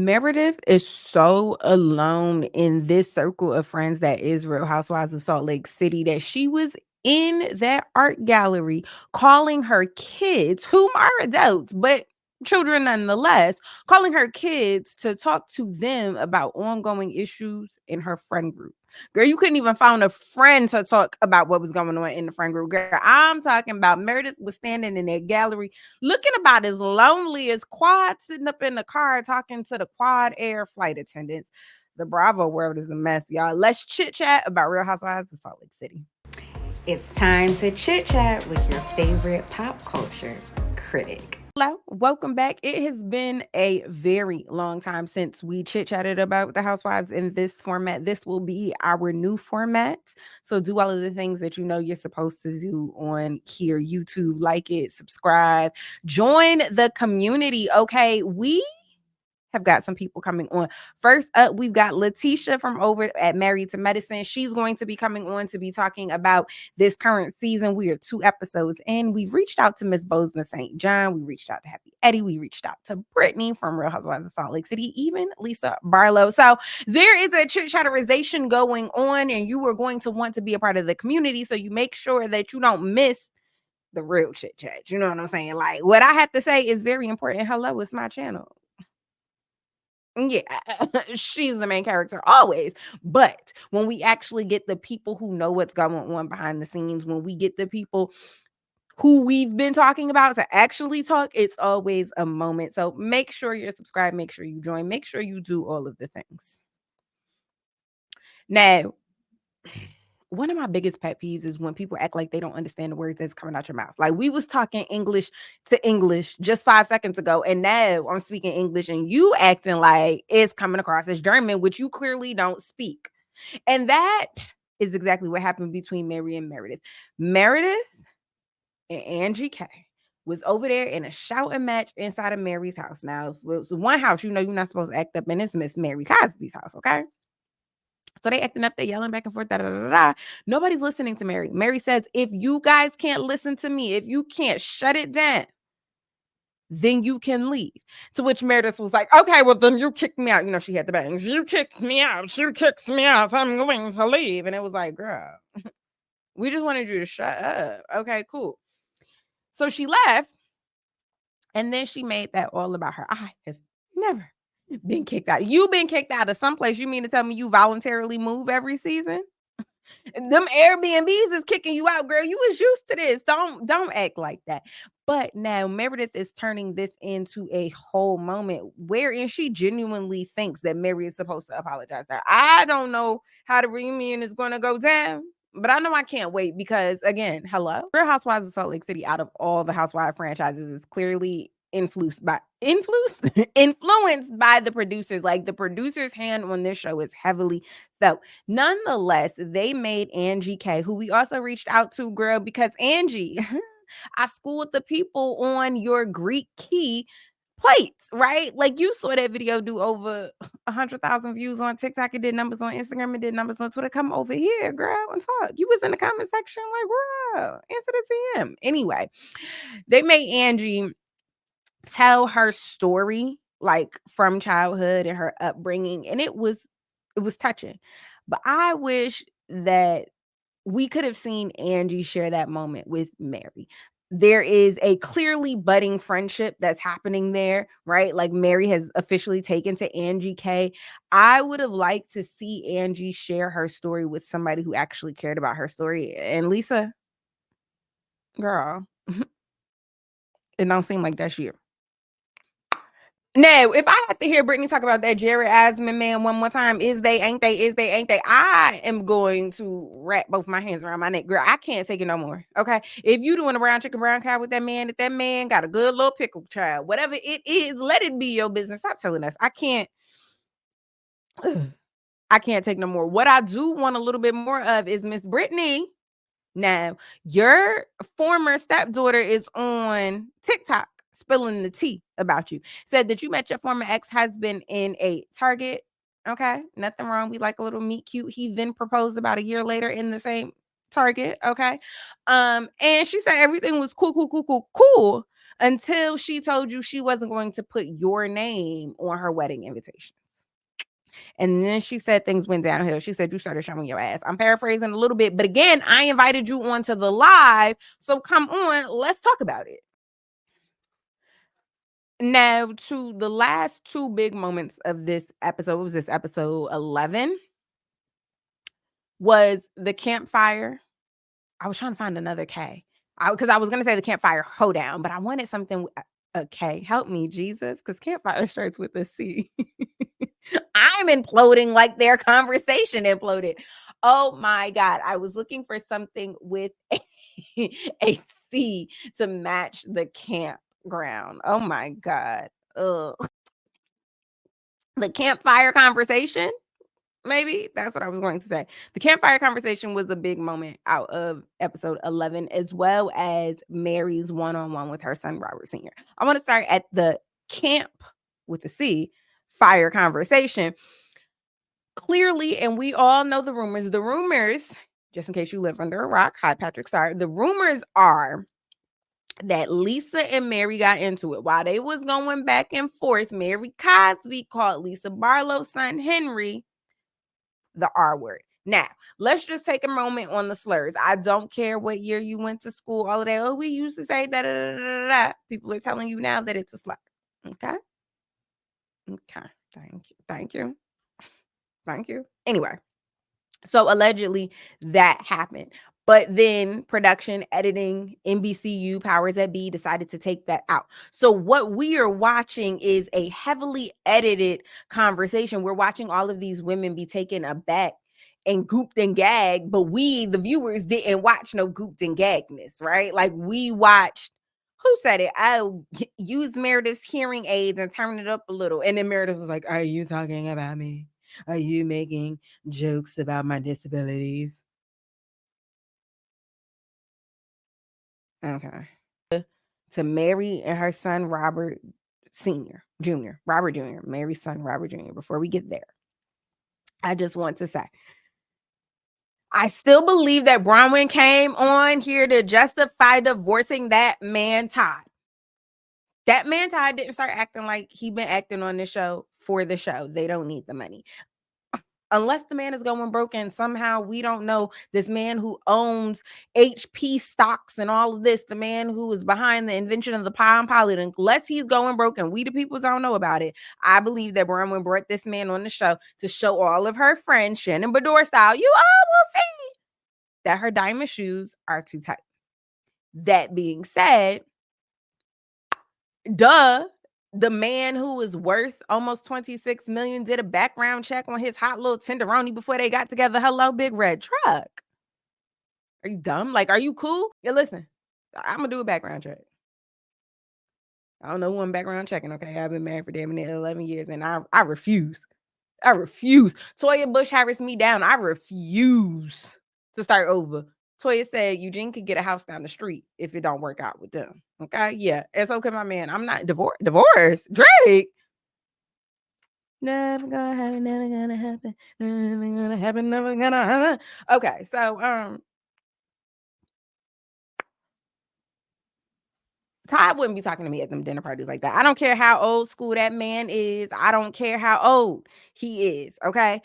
Meredith is so alone in this circle of friends that is Real Housewives of Salt Lake City that she was in that art gallery calling her kids, whom are adults, but children nonetheless, calling her kids to talk to them about ongoing issues in her friend group. Girl, you couldn't even find a friend to talk about what was going on in the friend group. Girl, I'm talking about Meredith was standing in that gallery looking about as lonely as Quad sitting up in the car talking to the Quad Air flight attendants. The Bravo world is a mess, y'all. Let's chit chat about Real Housewives of Salt Lake City. It's time to chit chat with your favorite pop culture critic. Hello, welcome back. It has been a very long time since we chit chatted about the Housewives in this format. This will be our new format. So do all of the things that you know you're supposed to do on here: YouTube, like it, subscribe, join the community. Okay, we have got some people coming on. First up, we've got Letitia from over at Married to Medicine. She's going to be coming on to be talking about this current season. We are 2 episodes in. We've reached out to Miss Bozeman St. John. We reached out to Happy Eddie. We reached out to Brittany from Real Housewives of Salt Lake City, even Lisa Barlow. So there is a chit-chatterization going on, and you are going to want to be a part of the community, so you make sure that you don't miss the real chit-chat. You know what I'm saying? Like, what I have to say is very important. Hello, it's my channel. Yeah, she's the main character always. But when we actually get the people who know what's going on behind the scenes, when we get the people who we've been talking about to actually talk, it's always a moment. So make sure you're subscribed, make sure you join, make sure you do all of the things. Now, one of my biggest pet peeves is when people act like they don't understand the words that's coming out your mouth. Like, we was talking English to English just 5 seconds ago, and now I'm speaking English and you acting like it's coming across as German, which you clearly don't speak. And that is exactly what happened between Mary and Meredith. Meredith and Angie K was over there in a shouting match inside of Mary's house. Now, if it was one house, you know you're not supposed to act up in. It's Miss Mary Cosby's house, okay? So they acting up, they yelling back and forth, da, da, da, da. Nobody's listening to Mary. Mary says, if you guys can't listen to me, if you can't shut it down, then you can leave. To which Meredith was like, okay, well, then you kicked me out. You know, she had the bangs. You kicked me out. You kicked me out. I'm going to leave. And it was like, girl, we just wanted you to shut up. Okay, cool. So she left. And then she made that all about her. I have never been kicked out. You've been kicked out of someplace. You mean to tell me you voluntarily move every season? Them Airbnbs is kicking you out, girl. You was used to this. Don't act like that. But now Meredith is turning this into a whole moment wherein she genuinely thinks that Mary is supposed to apologize to her. I don't know how the reunion is going to go down, but I know I can't wait because, again, hello, Real Housewives of Salt Lake City, out of all the Housewives franchises, is clearly influenced by influenced by the producers. Like, the producers' hand on this show is heavily felt. Nonetheless, they made Angie K, who we also reached out to, girl, because Angie, I schooled the people on your Greek key plates, right? Like, you saw that video do over 100,000 views on TikTok. It did numbers on Instagram. It did numbers on Twitter. Come over here, girl, and talk. You was in the comment section like, girl, answer the TM. Anyway, they made Angie tell her story, like, from childhood and her upbringing, and it was touching. But I wish that we could have seen Angie share that moment with Mary. There is a clearly budding friendship that's happening there, right? Like, Mary has officially taken to Angie K. I would have liked to see Angie share her story with somebody who actually cared about her story. And Lisa, girl, it don't seem like that's you. Now, if I had to hear Brittany talk about that Jared Asman man one more time, is they, ain't they, is they, ain't they, I am going to wrap both my hands around my neck. Girl, I can't take it no more, okay? If you doing a brown chicken, brown cow with that man, if that man got a good little pickle child, whatever it is, let it be your business. Stop telling us. I can't take no more. What I do want a little bit more of is Miss Brittany. Now, your former stepdaughter is on TikTok spilling the tea about you. Said that you met your former ex-husband in a Target. Okay, nothing wrong. We like a little meet cute. He then proposed about a year later in the same Target. Okay. And she said everything was cool. until she told you she wasn't going to put your name on her wedding invitations. And then she said things went downhill. She said you started showing your ass. I'm paraphrasing a little bit, but again, I invited you onto the live, so come on, let's talk about it. Now, to the last two big moments of this episode, what was this, episode 11? Was the campfire. I was trying to find another K. Because I was going to say the campfire hoedown, but I wanted something a K. Help me, Jesus, because campfire starts with a C. I'm imploding like their conversation imploded. Oh my God. I was looking for something with a C to match the campground. Oh my God. Ugh. The campfire conversation. Maybe that's what I was going to say. The campfire conversation was a big moment out of episode 11, as well as Mary's one-on-one with her son, Robert Sr. I want to start at the camp with the C fire conversation. Clearly, and we all know the rumors, just in case you live under a rock, hi, Patrick, sorry. The rumors are that Lisa and Mary got into it. While they was going back and forth, Mary Cosby called Lisa Barlow's son, Henry, the R word. Now, let's just take a moment on the slurs. I don't care what year you went to school, all of that. Oh, we used to say that. Da, da, da, da. People are telling you now that it's a slur. Okay. Okay. Thank you. Thank you. Thank you. Anyway, so allegedly that happened. But then production, editing, NBCU, powers that be decided to take that out. So what we are watching is a heavily edited conversation. We're watching all of these women be taken aback and gooped and gagged, but we, the viewers, didn't watch no gooped and gaggedness, right? Like we watched, who said it? I used Meredith's hearing aids and turned it up a little. And then Meredith was like, are you talking about me? Are you making jokes about my disabilities? Okay. To Mary and her son, Robert Sr., Jr., Robert Jr., Mary's son, Robert Jr., before we get there, I just want to say, I still believe that Bronwyn came on here to justify divorcing that man, Todd. That man, Todd, didn't start acting like he been acting on the show for the show. They don't need the money. Unless the man is going broke and somehow we don't know this man who owns HP stocks and all of this, the man who is behind the invention of the Palm Pilot, unless he's going broke and we the people don't know about it, I believe that Bronwyn brought this man on the show to show all of her friends, Shannon Bedore style, you all will see that her diamond shoes are too tight. That being said, duh, the man who is worth almost 26 million did a background check on his hot little tenderoni before they got together. Hello, big red truck. Are you dumb? Like, are you cool? Yeah, listen, I'm gonna do a background check. I don't know who I'm background checking. Okay, I've been married for damn near 11 years, and I refuse. I refuse. Toya Bush Harris me down. I refuse to start over. Toya said Eugene could get a house down the street if it don't work out with them. Okay, yeah, it's okay, my man. I'm not divorced. Drake. Never gonna happen. Never gonna happen. Never gonna happen. Never gonna happen. Okay, so Todd wouldn't be talking to me at them dinner parties like that. I don't care how old school that man is. I don't care how old he is. Okay.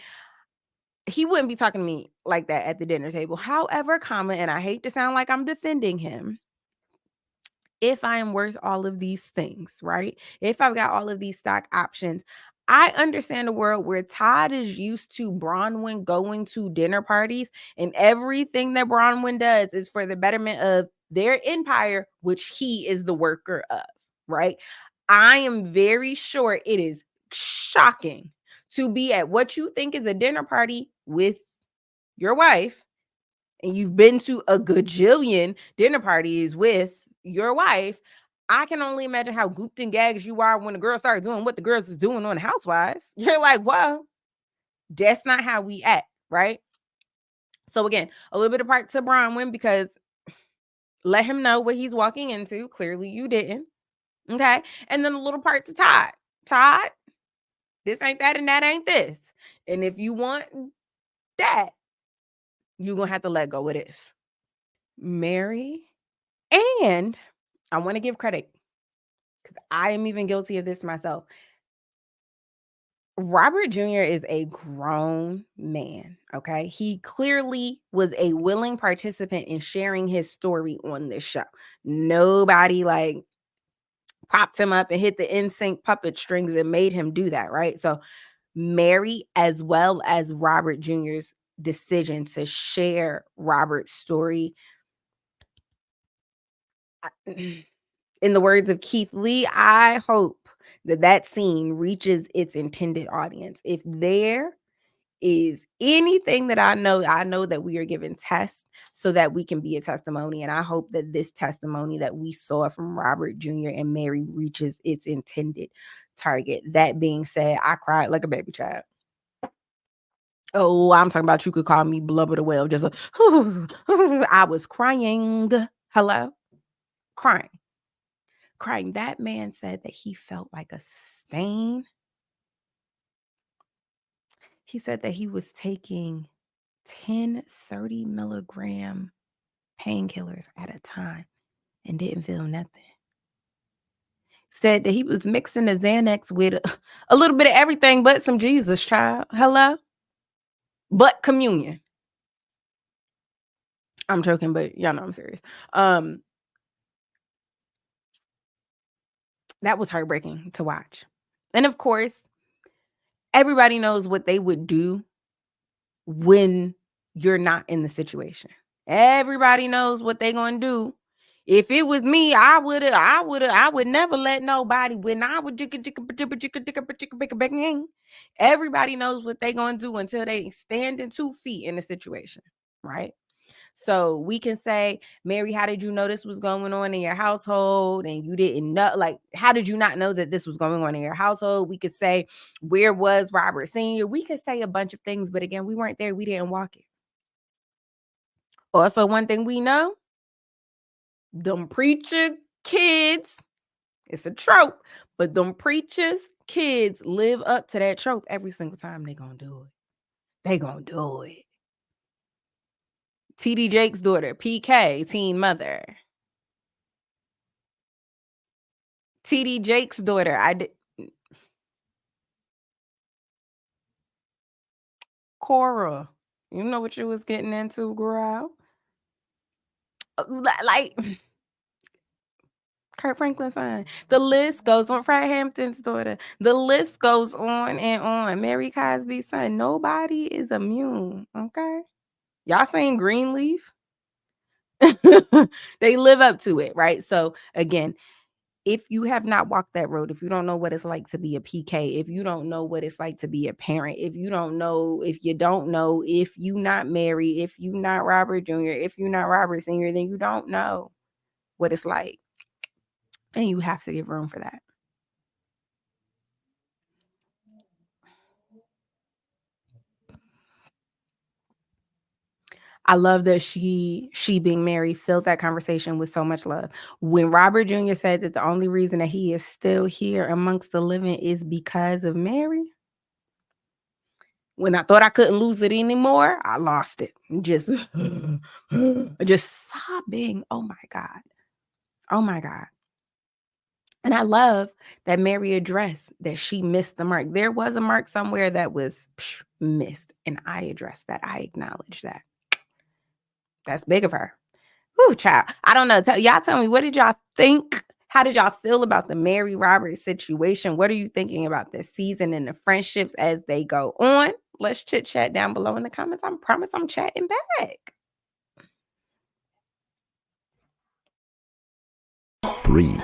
He wouldn't be talking to me like that at the dinner table. However, and I hate to sound like I'm defending him, if I am worth all of these things, right? If I've got all of these stock options, I understand a world where Todd is used to Bronwyn going to dinner parties, and everything that Bronwyn does is for the betterment of their empire, which he is the worker of, right? I am very sure it is shocking to be at what you think is a dinner party with your wife, and you've been to a gajillion dinner parties with your wife. I can only imagine how gooped and gagged you are when the girls start doing what the girls is doing on Housewives. You're like, well, that's not how we act, right? So again, a little bit of part to Bronwyn, because let him know what he's walking into. Clearly you didn't. Okay. And then a little part to Todd. Todd, this ain't that and that ain't this. And if you want that, you're going to have to let go of this. Mary, and I want to give credit. I am even guilty of this myself. Robert Jr. is a grown man, okay? He clearly was a willing participant in sharing his story on this show. Nobody like propped him up and hit the NSYNC puppet strings and made him do that, right? So Mary, as well as Robert Jr.'s decision to share Robert's story, in the words of Keith Lee, I hope that scene reaches its intended audience. If there is anything that I know that we are given tests so that we can be a testimony. And I hope that this testimony that we saw from Robert Jr. and Mary reaches its intended target. That being said, I cried like a baby child. Oh, I'm talking about, you could call me Blubber the Whale. Just I was crying. Hello? Crying. That man said that he felt like a stain. He said that he was taking 10 30 milligram painkillers at a time and didn't feel nothing. Said that he was mixing the Xanax with a little bit of everything but some Jesus, child. Hello? But communion. I'm joking, but y'all know I'm serious. That was heartbreaking to watch. And of course, everybody knows what they would do when you're not in the situation. Everybody knows what they're going to do. If it was me, I would never let nobody, when I would everybody knows what they're going to do until they stand in 2 feet in the situation, right? So we can say, Mary, how did you know this was going on in your household and you didn't know? Like, how did you not know that this was going on in your household? We could say, where was Robert Sr.? We could say a bunch of things, but again, we weren't there. We didn't walk it. Also, one thing we know, them preacher kids, it's a trope, but them preachers kids live up to that trope every single time they gonna do it. They gonna do it. TD Jake's daughter, PK, teen mother. TD Jake's daughter, Cora. You know what you was getting into, girl. Like Kurt Franklin's son. The list goes on. Fred Hampton's daughter. The list goes on and on. Mary Cosby's son. Nobody is immune. Okay. Y'all saying Greenleaf? They live up to it, right? So again, if you have not walked that road, if you don't know what it's like to be a PK, if you don't know what it's like to be a parent, if you don't know, if you not Mary, if you not Robert Jr., if you not Robert Sr., then you don't know what it's like. And you have to give room for that. I love that she being Mary filled that conversation with so much love. When Robert Jr. said that the only reason that he is still here amongst the living is because of Mary, when I thought I couldn't lose it anymore, I lost it. Just sobbing. Oh my God. Oh my God. And I love that Mary addressed that she missed the mark. There was a mark somewhere that was missed, and I addressed that. I acknowledged that. That's big of her. Ooh, child. I don't know. Y'all tell me, what did y'all think? How did y'all feel about the Mary Roberts situation? What are you thinking about this season and the friendships as they go on? Let's chit chat down below in the comments. I promise I'm chatting back. 3,